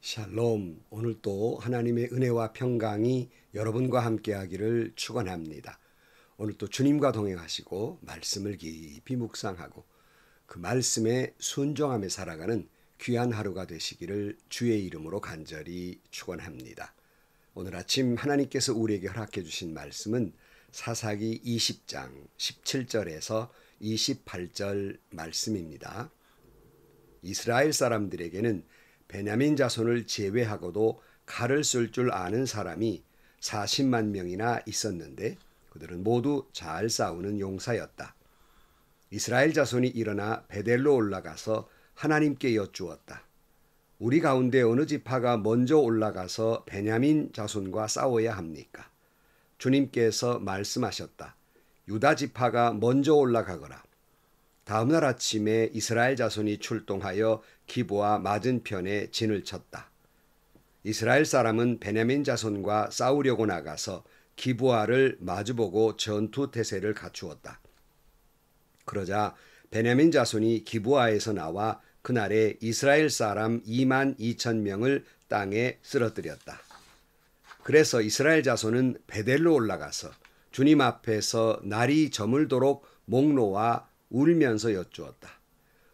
샬롬. 오늘 또 하나님의 은혜와 평강이 여러분과 함께하기를 축원합니다. 오늘 또 주님과 동행하시고 말씀을 깊이 묵상하고 그 말씀에 순종하며 살아가는 귀한 하루가 되시기를 주의 이름으로 간절히 축원합니다. 오늘 아침 하나님께서 우리에게 허락해 주신 말씀은 사사기 20장 17절에서 28절 말씀입니다. 이스라엘 사람들에게는 베냐민 자손을 제외하고도 칼을 쓸 줄 아는 사람이 40만 명이나 있었는데 그들은 모두 잘 싸우는 용사였다. 이스라엘 자손이 일어나 베델로 올라가서 하나님께 여쭈었다. 우리 가운데 어느 지파가 먼저 올라가서 베냐민 자손과 싸워야 합니까? 주님께서 말씀하셨다. 유다 지파가 먼저 올라가거라. 다음 날 아침에 이스라엘 자손이 출동하여 기브아 맞은편에 진을 쳤다. 이스라엘 사람은 베냐민 자손과 싸우려고 나가서 기브아를 마주보고 전투 태세를 갖추었다. 그러자 베냐민 자손이 기브아에서 나와 그날에 이스라엘 사람 2만 2천 명을 땅에 쓰러뜨렸다. 그래서 이스라엘 자손은 베델로 올라가서 주님 앞에서 날이 저물도록 목 놓아 울면서 여쭈었다.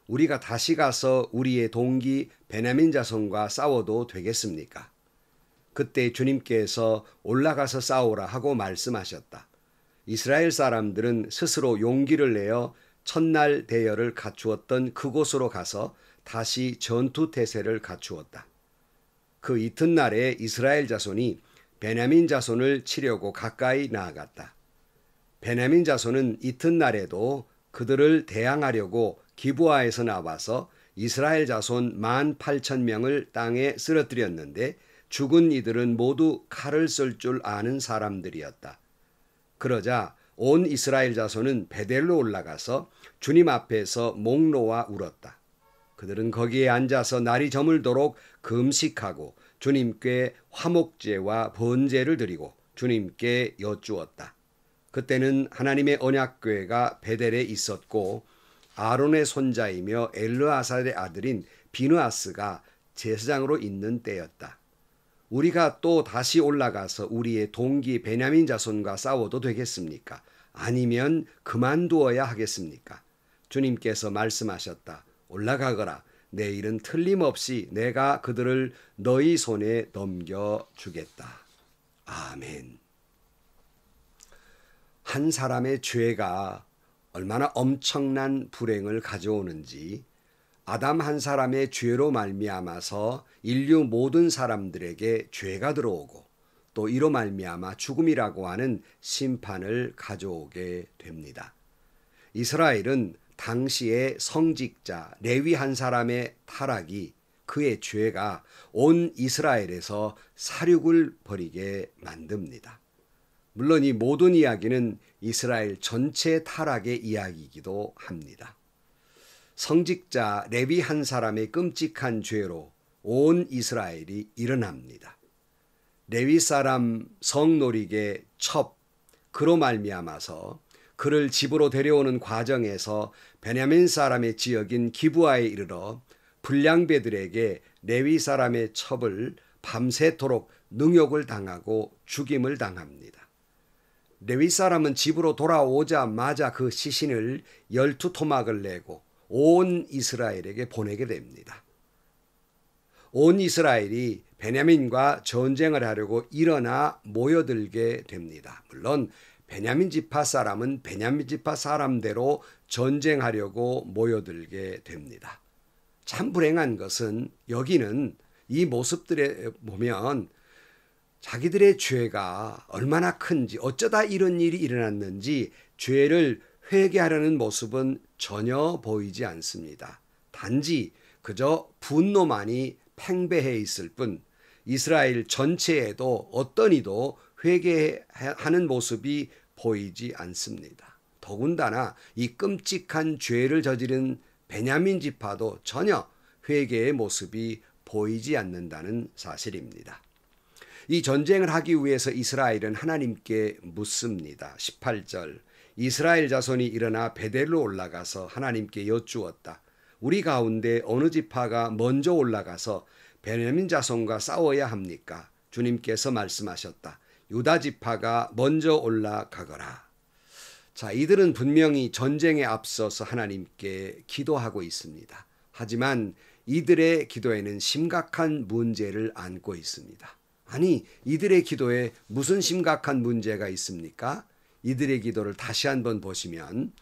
우리가 다시 가서 우리의 동기 베냐민 자손과 싸워도 되겠습니까? 그때 주님께서 올라가서 싸우라 하고 말씀하셨다. 이스라엘 사람들은 스스로 용기를 내어 첫날 대열을 갖추었던 그곳으로 가서 다시 전투 태세를 갖추었다. 그 이튿날에 이스라엘 자손이 베냐민 자손을 치려고 가까이 나아갔다. 베냐민 자손은 이튿날에도 그들을 대항하려고 기브아에서 나와서 이스라엘 자손 18,000명을 땅에 쓰러뜨렸는데 죽은 이들은 모두 칼을 쓸 줄 아는 사람들이었다. 그러자 온 이스라엘 자손은 베델로 올라가서 주님 앞에서 목 놓아 울었다. 그들은 거기에 앉아서 날이 저물도록 금식하고 주님께 화목제와 번제를 드리고 주님께 여쭈었다. 그때는 하나님의 언약궤가 베델에 있었고 아론의 손자이며 엘르아살의 아들인 비느하스가 제사장으로 있는 때였다. 우리가 또 다시 올라가서 우리의 동기 베냐민 자손과 싸워도 되겠습니까? 아니면 그만두어야 하겠습니까? 주님께서 말씀하셨다. 올라가거라. 내일은 틀림없이 내가 그들을 너희 손에 넘겨주겠다. 아멘. 한 사람의 죄가 얼마나 엄청난 불행을 가져오는지 아담 한 사람의 죄로 말미암아서 인류 모든 사람들에게 죄가 들어오고 또 이로 말미암아 죽음이라고 하는 심판을 가져오게 됩니다. 이스라엘은 당시의 성직자 레위 한 사람의 타락이 그의 죄가 온 이스라엘에서 살육을 벌이게 만듭니다. 물론 이 모든 이야기는 이스라엘 전체 타락의 이야기이기도 합니다. 성직자 레위 한 사람의 끔찍한 죄로 온 이스라엘이 일어납니다. 레위 사람 성노리개 첩 그로 말미암아서 그를 집으로 데려오는 과정에서 베냐민 사람의 지역인 기브아에 이르러 불량배들에게 레위 사람의 첩을 밤새도록 능욕을 당하고 죽임을 당합니다. 레위 사람은 집으로 돌아오자마자 그 시신을 12토막을 내고 온 이스라엘에게 보내게 됩니다. 온 이스라엘이 베냐민과 전쟁을 하려고 일어나 모여들게 됩니다. 물론 베냐민 지파 사람은 베냐민 지파 사람대로 전쟁하려고 모여들게 됩니다. 참 불행한 것은 여기는 이 모습들에 보면 자기들의 죄가 얼마나 큰지 어쩌다 이런 일이 일어났는지 죄를 회개하려는 모습은 전혀 보이지 않습니다. 단지 그저 분노만이 팽배해 있을 뿐 이스라엘 전체에도 어떤 이도 회개하는 모습이 보이지 않습니다. 더군다나 이 끔찍한 죄를 저지른 베냐민 지파도 전혀 회개의 모습이 보이지 않는다는 사실입니다. 이 전쟁을 하기 위해서 이스라엘은 하나님께 묻습니다. 18절 이스라엘 자손이 일어나 베델로 올라가서 하나님께 여쭈었다. 우리 가운데 어느 지파가 먼저 올라가서 베냐민 자손과 싸워야 합니까? 주님께서 말씀하셨다. 유다 지파가 먼저 올라가거라. 자, 이들은 분명히 전쟁에 앞서서 하나님께 기도하고 있습니다. 하지만 이들의 기도에는 심각한 문제를 안고 있습니다. 아니, 이들의 기도에 무슨 심각한 문제가 있습니까? 이들의 기도를 다시 한번 보시면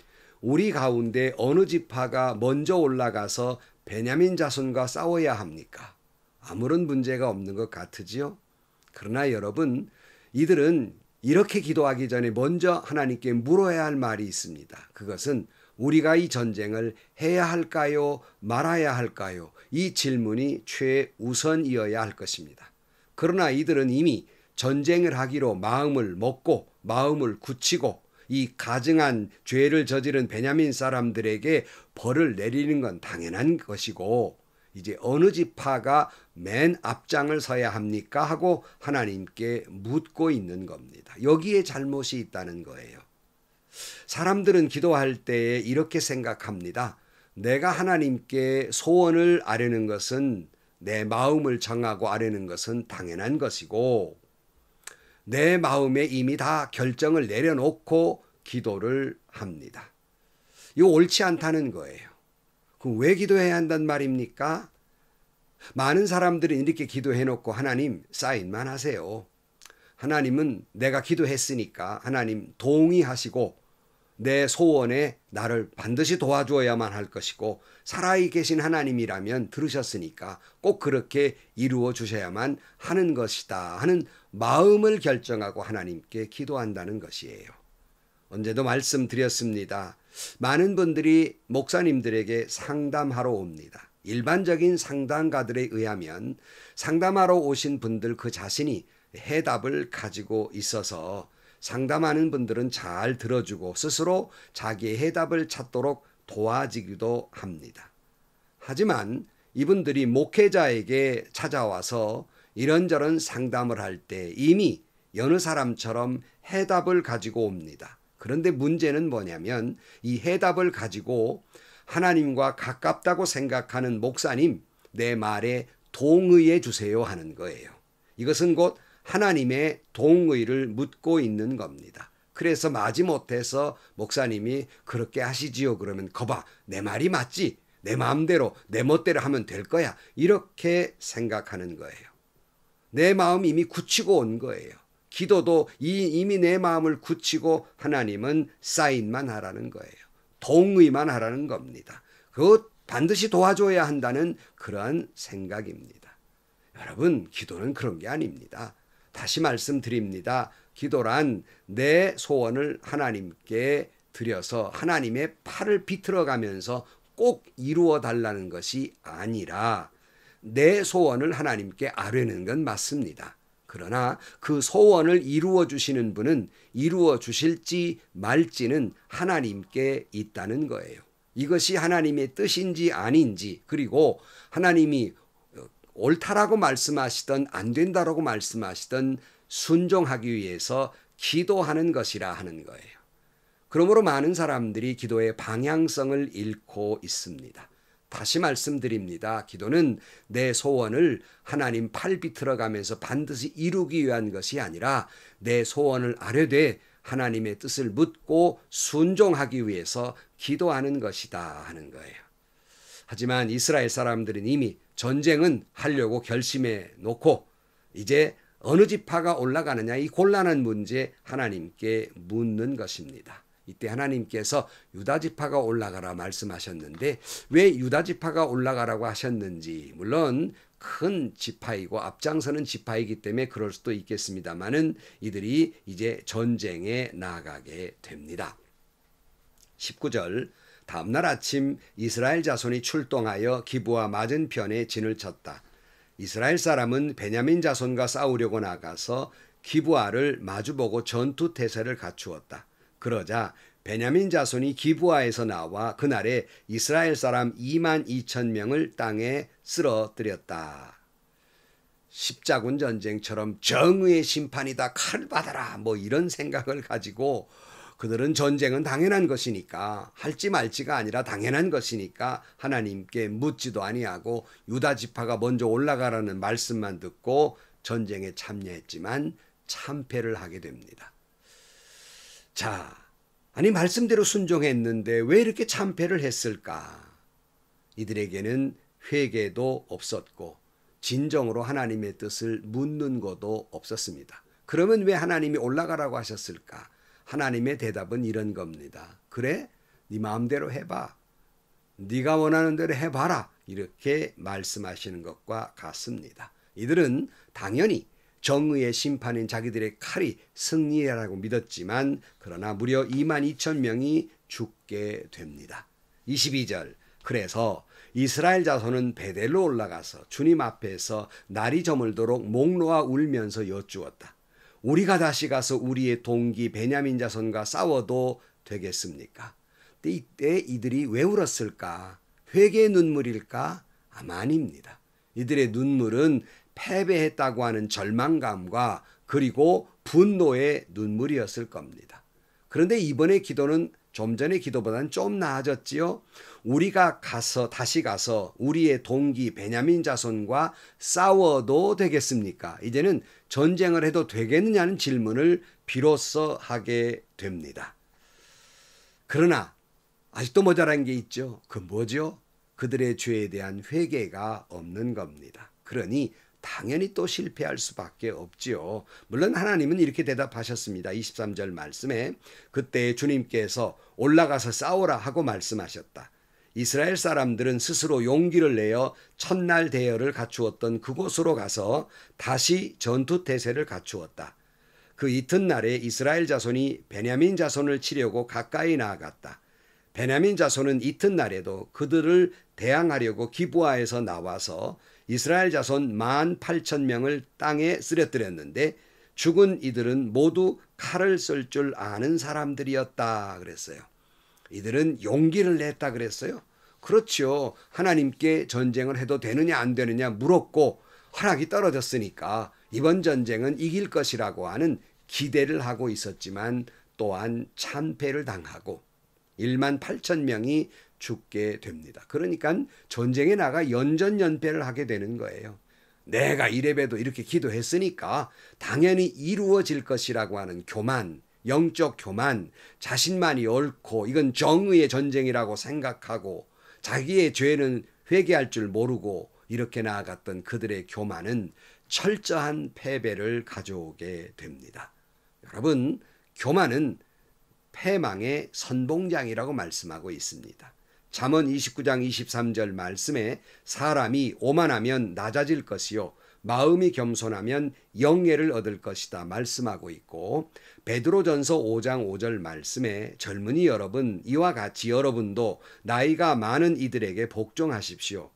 우리 가운데 어느 지파가 먼저 올라가서 베냐민 자손과 싸워야 합니까? 아무런 문제가 없는 것 같으지요? 그러나 여러분, 이들은 이렇게 기도하기 전에 먼저 하나님께 물어야 할 말이 있습니다. 그것은 우리가 이 전쟁을 해야 할까요? 말아야 할까요? 이 질문이 최우선이어야 할 것입니다. 그러나 이들은 이미 전쟁을 하기로 마음을 먹고 마음을 굳히고 이 가증한 죄를 저지른 베냐민 사람들에게 벌을 내리는 건 당연한 것이고 이제 어느 지파가 맨 앞장을 서야 합니까? 하고 하나님께 묻고 있는 겁니다. 여기에 잘못이 있다는 거예요. 사람들은 기도할 때에 이렇게 생각합니다. 내가 하나님께 소원을 아뢰는 것은 내 마음을 정하고 아뢰는 것은 당연한 것이고 내 마음에 이미 다 결정을 내려놓고 기도를 합니다. 이거 옳지 않다는 거예요. 그럼 왜 기도해야 한단 말입니까? 많은 사람들은 이렇게 기도해놓고 하나님 사인만 하세요. 하나님은 내가 기도했으니까 하나님 동의하시고 내 소원에 나를 반드시 도와주어야만 할 것이고 살아계신 하나님이라면 들으셨으니까 꼭 그렇게 이루어 주셔야만 하는 것이다 하는 마음을 결정하고 하나님께 기도한다는 것이에요. 언제도 말씀드렸습니다. 많은 분들이 목사님들에게 상담하러 옵니다. 일반적인 상담가들에 의하면 상담하러 오신 분들 그 자신이 해답을 가지고 있어서 상담하는 분들은 잘 들어주고 스스로 자기의 해답을 찾도록 도와주기도 합니다. 하지만 이분들이 목회자에게 찾아와서 이런저런 상담을 할 때 이미 여느 사람처럼 해답을 가지고 옵니다. 그런데 문제는 뭐냐면 이 해답을 가지고 하나님과 가깝다고 생각하는 목사님, 내 말에 동의해 주세요 하는 거예요. 이것은 곧 하나님의 동의를 묻고 있는 겁니다. 그래서 마지못해서 목사님이 그렇게 하시지요. 그러면 거봐, 내 말이 맞지? 내 마음대로 내 멋대로 하면 될 거야. 이렇게 생각하는 거예요. 내 마음 이미 굳히고 온 거예요. 기도도 이미 내 마음을 굳히고 하나님은 사인만 하라는 거예요. 동의만 하라는 겁니다. 그것 반드시 도와줘야 한다는 그러한 생각입니다. 여러분, 기도는 그런 게 아닙니다. 다시 말씀드립니다. 기도란 내 소원을 하나님께 드려서 하나님의 팔을 비틀어가면서 꼭 이루어 달라는 것이 아니라 내 소원을 하나님께 아뢰는 건 맞습니다. 그러나 그 소원을 이루어 주시는 분은 이루어 주실지 말지는 하나님께 있다는 거예요. 이것이 하나님의 뜻인지 아닌지, 그리고 하나님이 옳다라고 말씀하시던 안 된다라고 말씀하시던 순종하기 위해서 기도하는 것이라 하는 거예요. 그러므로 많은 사람들이 기도의 방향성을 잃고 있습니다. 다시 말씀드립니다. 기도는 내 소원을 하나님 팔 비틀어가면서 반드시 이루기 위한 것이 아니라 내 소원을 아뢰되 하나님의 뜻을 묻고 순종하기 위해서 기도하는 것이다 하는 거예요. 하지만 이스라엘 사람들은 이미 전쟁은 하려고 결심해 놓고 이제 어느 지파가 올라가느냐 이 곤란한 문제 하나님께 묻는 것입니다. 이때 하나님께서 유다 지파가 올라가라 말씀하셨는데 왜 유다 지파가 올라가라고 하셨는지, 물론 큰 지파이고 앞장서는 지파이기 때문에 그럴 수도 있겠습니다만은 이들이 이제 전쟁에 나가게 됩니다. 19절, 다음날 아침 이스라엘 자손이 출동하여 기브와 맞은편에 진을 쳤다. 이스라엘 사람은 베냐민 자손과 싸우려고 나가서 기브아를 마주보고 전투 태세를 갖추었다. 그러자 베냐민 자손이 기브아에서 나와 그날에 이스라엘 사람 22,000명을 땅에 쓰러뜨렸다. 십자군 전쟁처럼 정의의 심판이다, 칼 받아라, 뭐 이런 생각을 가지고 그들은 전쟁은 당연한 것이니까 할지 말지가 아니라 당연한 것이니까 하나님께 묻지도 아니하고 유다 지파가 먼저 올라가라는 말씀만 듣고 전쟁에 참여했지만 참패를 하게 됩니다. 자, 아니 말씀대로 순종했는데 왜 이렇게 참패를 했을까? 이들에게는 회개도 없었고 진정으로 하나님의 뜻을 묻는 것도 없었습니다. 그러면 왜 하나님이 올라가라고 하셨을까? 하나님의 대답은 이런 겁니다. 그래? 네 마음대로 해봐. 네가 원하는 대로 해봐라. 이렇게 말씀하시는 것과 같습니다. 이들은 당연히 정의의 심판인 자기들의 칼이 승리라고 믿었지만 그러나 무려 22,000명이 죽게 됩니다. 22절 그래서 이스라엘 자손은 베델로 올라가서 주님 앞에서 날이 저물도록 목 놓아 울면서 여쭈었다. 우리가 다시 가서 우리의 동기 베냐민 자손과 싸워도 되겠습니까? 이때 이들이 왜 울었을까? 회개의 눈물일까? 아마 아닙니다. 이들의 눈물은 패배했다고 하는 절망감과 그리고 분노의 눈물이었을 겁니다. 그런데 이번의 기도는 좀 전의 기도보다는 좀 나아졌지요. 우리가 다시 가서 우리의 동기 베냐민 자손과 싸워도 되겠습니까? 이제는 전쟁을 해도 되겠느냐는 질문을 비로소 하게 됩니다. 그러나 아직도 모자란 게 있죠. 그 뭐죠? 그들의 죄에 대한 회개가 없는 겁니다. 그러니 당연히 또 실패할 수밖에 없지요. 물론 하나님은 이렇게 대답하셨습니다. 23절 말씀에 그때 주님께서 올라가서 싸우라 하고 말씀하셨다. 이스라엘 사람들은 스스로 용기를 내어 첫날 대열을 갖추었던 그곳으로 가서 다시 전투 태세를 갖추었다. 그 이튿날에 이스라엘 자손이 베냐민 자손을 치려고 가까이 나아갔다. 베냐민 자손은 이튿날에도 그들을 대항하려고 기브아에서 나와서 이스라엘 자손 18,000명을 땅에 쓰러뜨렸는데 죽은 이들은 모두 칼을 쓸 줄 아는 사람들이었다 그랬어요. 이들은 용기를 냈다 그랬어요. 그렇죠. 하나님께 전쟁을 해도 되느냐 안 되느냐 물었고 허락이 떨어졌으니까 이번 전쟁은 이길 것이라고 하는 기대를 하고 있었지만 또한 참패를 당하고 18,000명이 죽게 됩니다. 그러니까 전쟁에 나가 연전연패를 하게 되는 거예요. 내가 이래봬도 이렇게 기도했으니까 당연히 이루어질 것이라고 하는 교만, 영적 교만, 자신만이 옳고 이건 정의의 전쟁이라고 생각하고 자기의 죄는 회개할 줄 모르고 이렇게 나아갔던 그들의 교만은 철저한 패배를 가져오게 됩니다. 여러분, 교만은 패망의 선봉장이라고 말씀하고 있습니다. 잠언 29장 23절 말씀에 사람이 오만하면 낮아질 것이요 마음이 겸손하면 영예를 얻을 것이다 말씀하고 있고 베드로전서 5장 5절 말씀에 젊은이 여러분 이와 같이 여러분도 나이가 많은 이들에게 복종하십시오.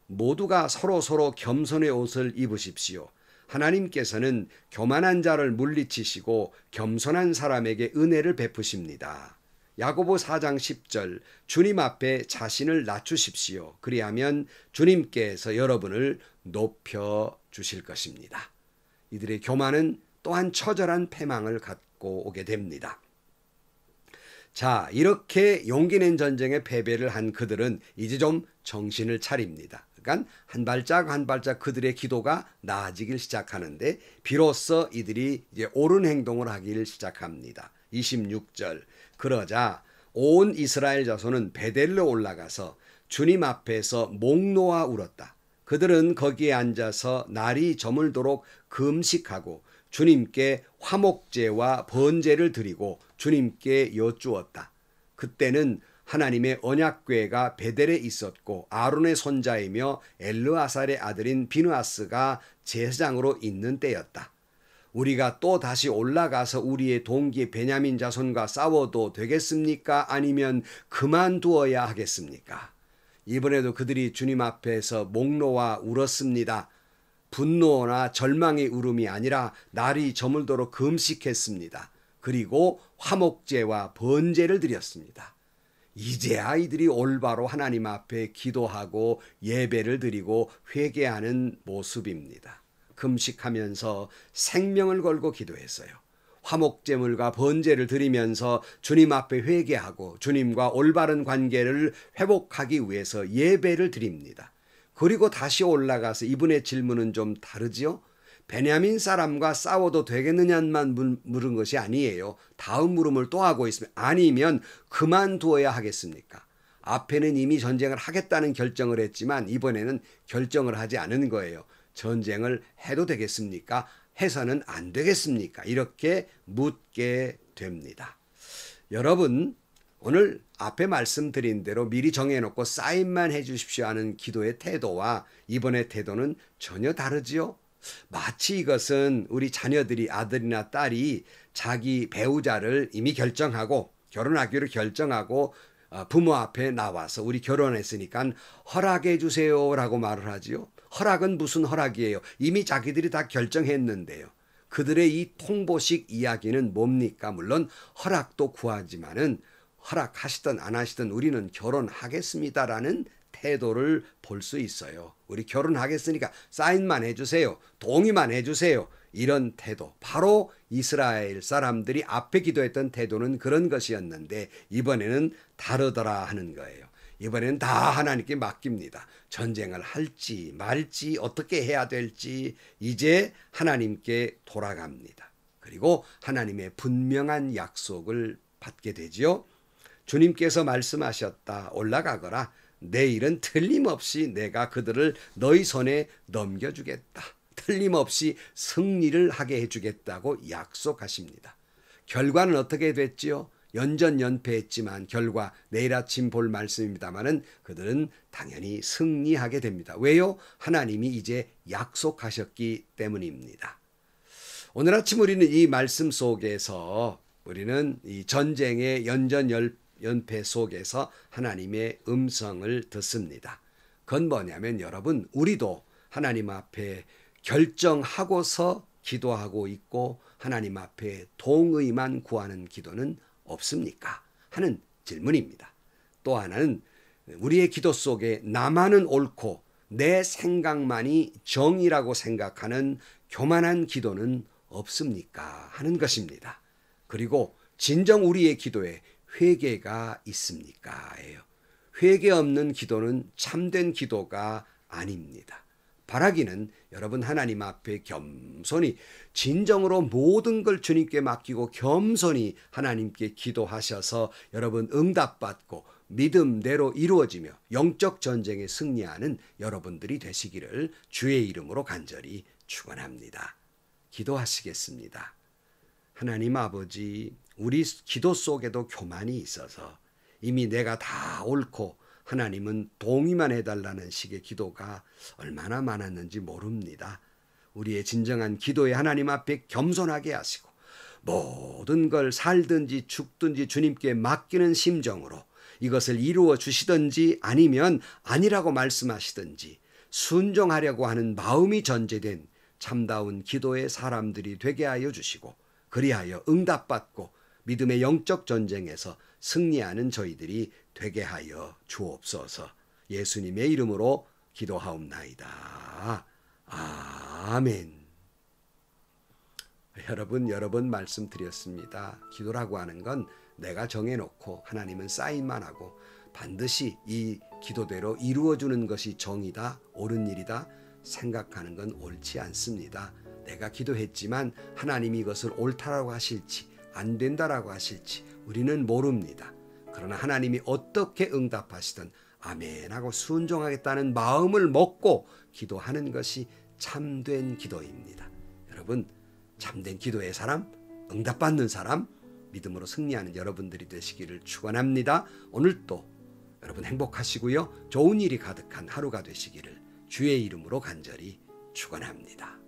모두가 서로 겸손의 옷을 입으십시오. 하나님께서는 교만한 자를 물리치시고 겸손한 사람에게 은혜를 베푸십니다. 야고보 4장 10절 주님 앞에 자신을 낮추십시오. 그리하면 주님께서 여러분을 높여 주실 것입니다. 이들의 교만은 또한 처절한 패망을 갖고 오게 됩니다. 자, 이렇게 용기 낸 전쟁에 패배를 한 그들은 이제 좀 정신을 차립니다. 그러니까 한 발짝 한 발짝 그들의 기도가 나아지길 시작하는데 비로소 이들이 이제 옳은 행동을 하기를 시작합니다. 26절 그러자 온 이스라엘 자손은 베델로 올라가서 주님 앞에서 목 놓아 울었다. 그들은 거기에 앉아서 날이 저물도록 금식하고 주님께 화목제와 번제를 드리고 주님께 여쭈었다. 그때는 하나님의 언약궤가 베델에 있었고 아론의 손자이며 엘르아살의 아들인 비느하스가 제사장으로 있는 때였다. 우리가 또 다시 올라가서 우리의 동기 베냐민 자손과 싸워도 되겠습니까? 아니면 그만두어야 하겠습니까? 이번에도 그들이 주님 앞에서 목 놓아 울었습니다. 분노나 절망의 울음이 아니라 날이 저물도록 금식했습니다. 그리고 화목제와 번제를 드렸습니다. 이제야 이들이 올바로 하나님 앞에 기도하고 예배를 드리고 회개하는 모습입니다. 금식하면서 생명을 걸고 기도했어요. 화목제물과 번제를 드리면서 주님 앞에 회개하고 주님과 올바른 관계를 회복하기 위해서 예배를 드립니다. 그리고 다시 올라가서 이분의 질문은 좀 다르지요? 베냐민 사람과 싸워도 되겠느냐만 물은 것이 아니에요. 다음 물음을 또 하고 있으면 아니면 그만두어야 하겠습니까? 앞에는 이미 전쟁을 하겠다는 결정을 했지만 이번에는 결정을 하지 않은 거예요. 전쟁을 해도 되겠습니까? 해서는 안 되겠습니까? 이렇게 묻게 됩니다. 여러분, 오늘 앞에 말씀드린 대로 미리 정해놓고 사인만 해주십시오 하는 기도의 태도와 이번의 태도는 전혀 다르지요. 마치 이것은 우리 자녀들이 아들이나 딸이 자기 배우자를 이미 결정하고 결혼하기로 결정하고 부모 앞에 나와서 우리 결혼했으니까 허락해 주세요라고 말을 하지요. 허락은 무슨 허락이에요? 이미 자기들이 다 결정했는데요. 그들의 이 통보식 이야기는 뭡니까? 물론 허락도 구하지만은 허락하시든 안 하시든 우리는 결혼하겠습니다라는 태도를 볼 수 있어요. 우리 결혼하겠으니까 사인만 해주세요. 동의만 해주세요. 이런 태도. 바로 이스라엘 사람들이 앞에 기도했던 태도는 그런 것이었는데 이번에는 다르더라 하는 거예요. 이번에는 다 하나님께 맡깁니다. 전쟁을 할지 말지 어떻게 해야 될지 이제 하나님께 돌아갑니다. 그리고 하나님의 분명한 약속을 받게 되지요. 주님께서 말씀하셨다. 올라가거라. 내일은 틀림없이 내가 그들을 너희 손에 넘겨주겠다. 틀림없이 승리를 하게 해주겠다고 약속하십니다. 결과는 어떻게 됐지요? 연전연패했지만 결과 내일 아침 볼 말씀입니다마는 그들은 당연히 승리하게 됩니다. 왜요? 하나님이 이제 약속하셨기 때문입니다. 오늘 아침 우리는 이 말씀 속에서 우리는 이 전쟁의 연전연패 속에서 하나님의 음성을 듣습니다. 그건 뭐냐면 여러분 우리도 하나님 앞에 결정하고서 기도하고 있고 하나님 앞에 동의만 구하는 기도는 없습니까? 하는 질문입니다. 또 하나는 우리의 기도 속에 나만은 옳고 내 생각만이 정이라고 생각하는 교만한 기도는 없습니까? 하는 것입니다. 그리고 진정 우리의 기도에 회개가 있습니까? 예요. 회개 없는 기도는 참된 기도가 아닙니다. 바라기는 여러분 하나님 앞에 겸손히 진정으로 모든 걸 주님께 맡기고 겸손히 하나님께 기도하셔서 여러분 응답받고 믿음대로 이루어지며 영적 전쟁에 승리하는 여러분들이 되시기를 주의 이름으로 간절히 축원합니다. 기도하시겠습니다. 하나님 아버지, 우리 기도 속에도 교만이 있어서 이미 내가 다 옳고 하나님은 동의만 해달라는 식의 기도가 얼마나 많았는지 모릅니다. 우리의 진정한 기도에 하나님 앞에 겸손하게 하시고 모든 걸 살든지 죽든지 주님께 맡기는 심정으로 이것을 이루어 주시든지 아니면 아니라고 말씀하시든지 순종하려고 하는 마음이 전제된 참다운 기도의 사람들이 되게 하여 주시고 그리하여 응답받고 믿음의 영적 전쟁에서 승리하는 저희들이 되게 하여 주옵소서. 예수님의 이름으로 기도하옵나이다. 아멘. 여러분 여러 번 말씀드렸습니다. 기도라고 하는 건 내가 정해놓고 하나님은 사인만 하고 반드시 이 기도대로 이루어주는 것이 정이다, 옳은 일이다 생각하는 건 옳지 않습니다. 내가 기도했지만 하나님이 이것을 옳다라고 하실지 안 된다라고 하실지 우리는 모릅니다. 그러나 하나님이 어떻게 응답하시든 아멘 하고 순종하겠다는 마음을 먹고 기도하는 것이 참된 기도입니다. 여러분 참된 기도의 사람, 응답받는 사람, 믿음으로 승리하는 여러분들이 되시기를 축원합니다. 오늘도 여러분 행복하시고요. 좋은 일이 가득한 하루가 되시기를 주의 이름으로 간절히 축원합니다.